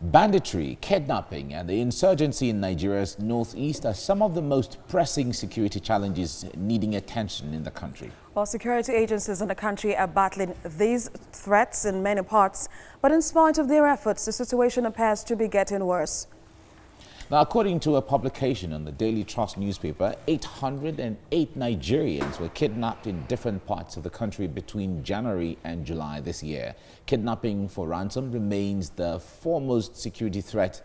Banditry, kidnapping, and the insurgency in Nigeria's northeast are some of the most pressing security challenges needing attention in the country. Well, security agencies in the country are battling these threats in many parts, but in spite of their efforts, the situation appears to be getting worse. Now, according to a publication in the Daily Trust newspaper, 808 Nigerians were kidnapped in different parts of the country between January and July this year. Kidnapping for ransom remains the foremost security threat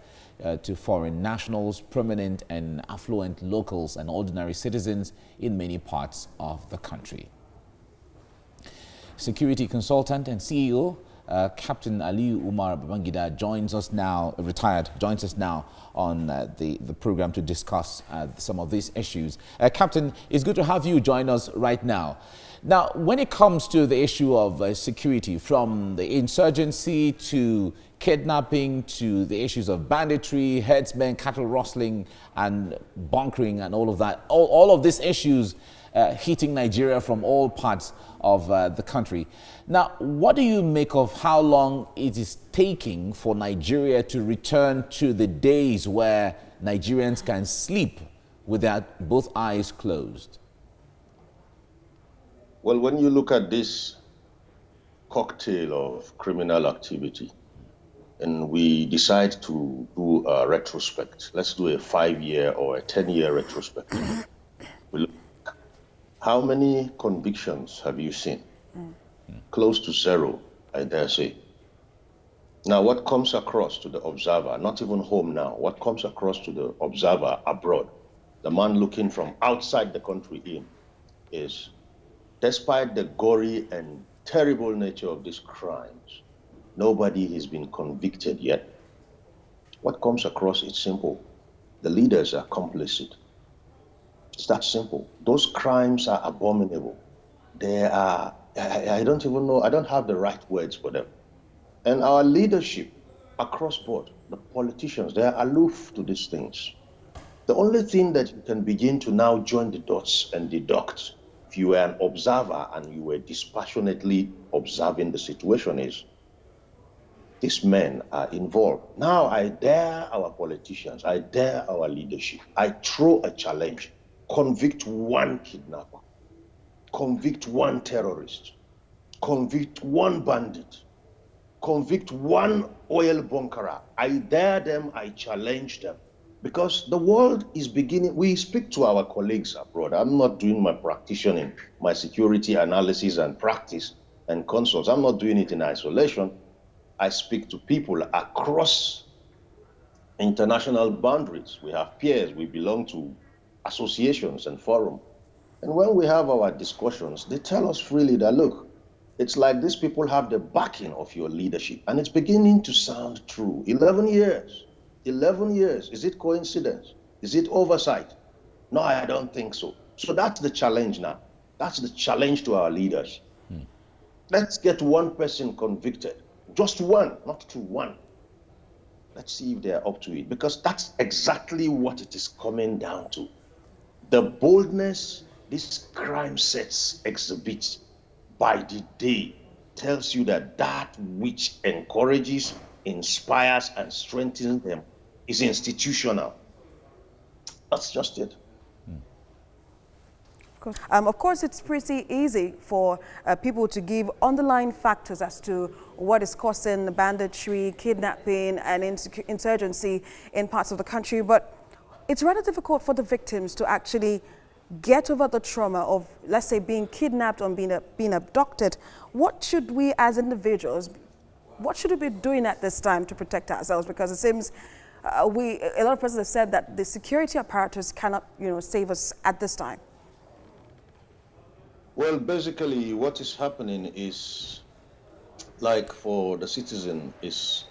to foreign nationals, prominent and affluent locals and ordinary citizens in many parts of the country. Security consultant and CEO Captain Aliyu Umar Babangida joins us now on the program to discuss some of these issues. Captain, it's good to have you join us right now. Now, when it comes to the issue of security, from the insurgency to kidnapping to the issues of banditry, herdsmen, cattle rustling, and bunkering, and all of that, all of these issues hitting Nigeria from all parts of the country. Now, what do you make of how long it is taking for Nigeria to return to the days where Nigerians can sleep with their both eyes closed? Well, when you look at this cocktail of criminal activity, and we decide to do a retrospect, let's do a 5-year or a 10-year retrospective. We look, how many convictions have you seen? Close to zero, I dare say. Now, what comes across to the observer, not even home now, what comes across to the observer abroad, the man looking from outside the country in, is despite the gory and terrible nature of these crimes, nobody has been convicted yet. What comes across is simple. The leaders are complicit. It's that simple. Those crimes are abominable. They are, I don't even know, I don't have the right words for them. And our leadership across board, the politicians, they are aloof to these things. The only thing that you can begin to now join the dots and deduct, if you were an observer and you were dispassionately observing the situation, is these men are involved. Now I dare our politicians, I dare our leadership, I throw a challenge. Convict one kidnapper, convict one terrorist, convict one bandit, convict one oil bunkerer. I dare them, I challenge them. Because the world is beginning, we speak to our colleagues abroad. I'm not doing my practicing, my security analysis and practice and consults. I'm not doing it in isolation. I speak to people across international boundaries. We have peers, we belong to associations and forums. And when we have our discussions, they tell us freely that, look, it's like these people have the backing of your leadership. And it's beginning to sound true. 11 years. 11 years. Is it coincidence? Is it oversight? No, I don't think so. So that's the challenge now. That's the challenge to our leaders. Let's get one person convicted. Just one, not two, one. Let's see if they're up to it. Because that's exactly what it is coming down to. The boldness this crime sets exhibit by the day tells you that that which encourages, inspires, and strengthens them is institutional. That's just it. Of course, it's pretty easy for people to give underlying factors as to what is causing banditry, kidnapping, and insurgency in parts of the country, but it's rather difficult for the victims to actually get over the trauma of, let's say, being kidnapped or being abducted. What should we as individuals, what should we be doing at this time to protect ourselves? Because it seems a lot of persons have said that the security apparatus cannot, save us at this time. Well, basically, what is happening is, like for the citizen, is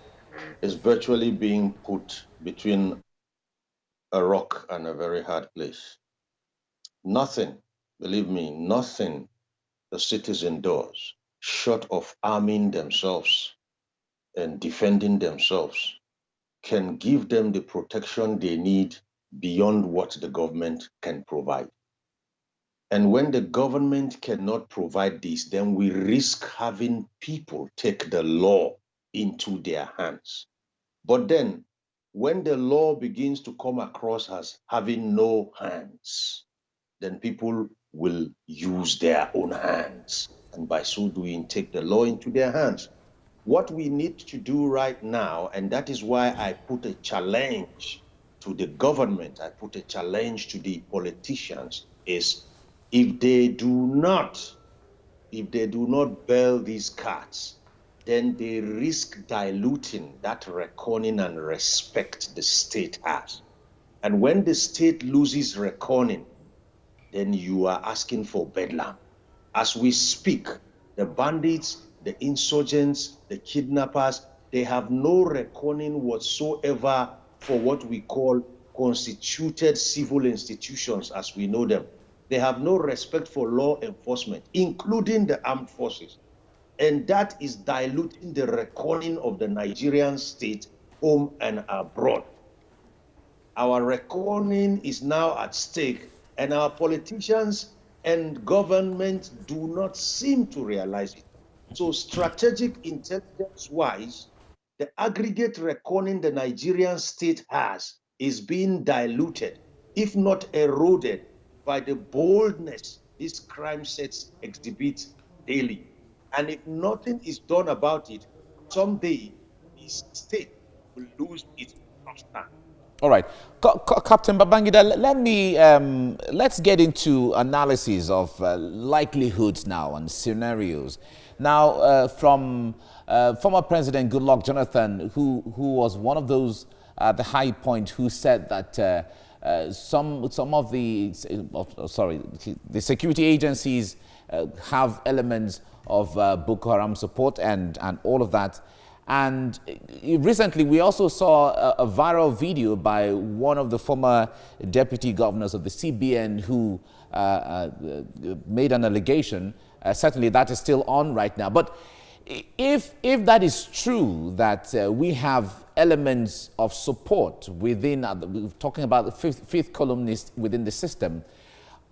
virtually being put between a rock and a very hard place. Nothing, believe me, nothing the citizen does, short of arming themselves and defending themselves, can give them the protection they need beyond what the government can provide. And when the government cannot provide this, then we risk having people take the law into their hands. But then, when the law begins to come across as having no hands, then people will use their own hands. And by so doing, take the law into their hands. What we need to do right now, and that is why I put a challenge to the government, I put a challenge to the politicians, is if they do not bail these cats, then they risk diluting that reckoning and respect the state has. And when the state loses reckoning, then you are asking for bedlam. As we speak, the bandits, the insurgents, the kidnappers, they have no reckoning whatsoever for what we call constituted civil institutions as we know them. They have no respect for law enforcement, including the armed forces. And that is diluting the reckoning of the Nigerian state, home and abroad. Our reckoning is now at stake, and our politicians and government do not seem to realize it. So strategic intelligence-wise, the aggregate reckoning the Nigerian state has is being diluted, if not eroded, by the boldness these crime sets exhibit daily. And if nothing is done about it, someday the state will lose its substance. All right, Captain Babangida, let me let's get into analysis of likelihoods now and scenarios. Now, from former President Goodluck Jonathan, who was one of those at the high point who said that some of the the security agencies have elements of Boko Haram support and all of that. And recently, we also saw a viral video by one of the former deputy governors of the CBN who made an allegation. Certainly, that is still on right now. But if that is true, that we have elements of support within, we're talking about the fifth columnist within the system,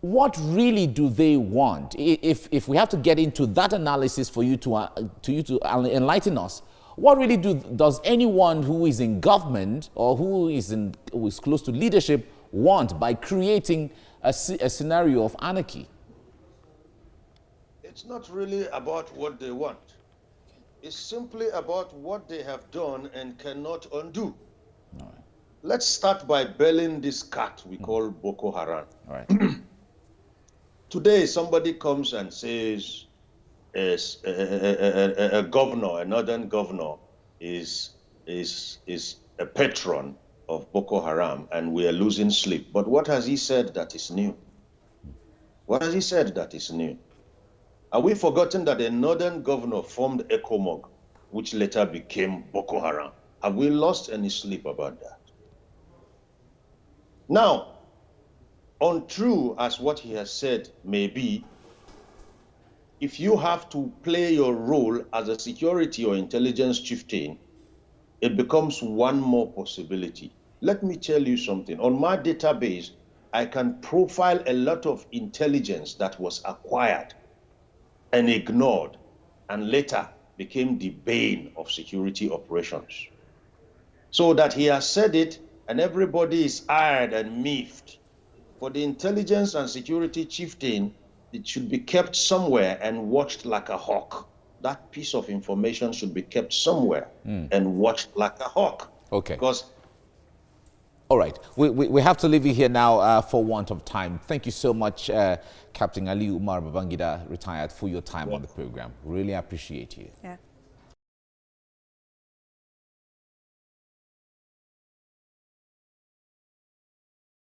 what really do they want? If we have to get into that analysis for you to enlighten us, what really does anyone who is in government or who is close to leadership want by creating a scenario of anarchy? It's not really about what they want. It's simply about what they have done and cannot undo. All right. Let's start by belling this cat we call Boko Haram. All right. Today, somebody comes and says, a governor, a northern governor, is a patron of Boko Haram, and we are losing sleep. But what has he said that is new? What has he said that is new? Are we forgotten that a northern governor formed ECOMOG, which later became Boko Haram? Have we lost any sleep about that? Now, untrue as what he has said may be, if you have to play your role as a security or intelligence chieftain, it becomes one more possibility. Let me tell you something. On my database, I can profile a lot of intelligence that was acquired and ignored and later became the bane of security operations. So that he has said it and everybody is eyed and miffed. For the intelligence and security chieftain, it should be kept somewhere and watched like a hawk. That piece of information should be kept somewhere and watched like a hawk. Okay. Because all right, we have to leave you here now for want of time. Thank you so much, Captain Ali Umar Babangida, retired, for your time on the program. Really appreciate you. Yeah.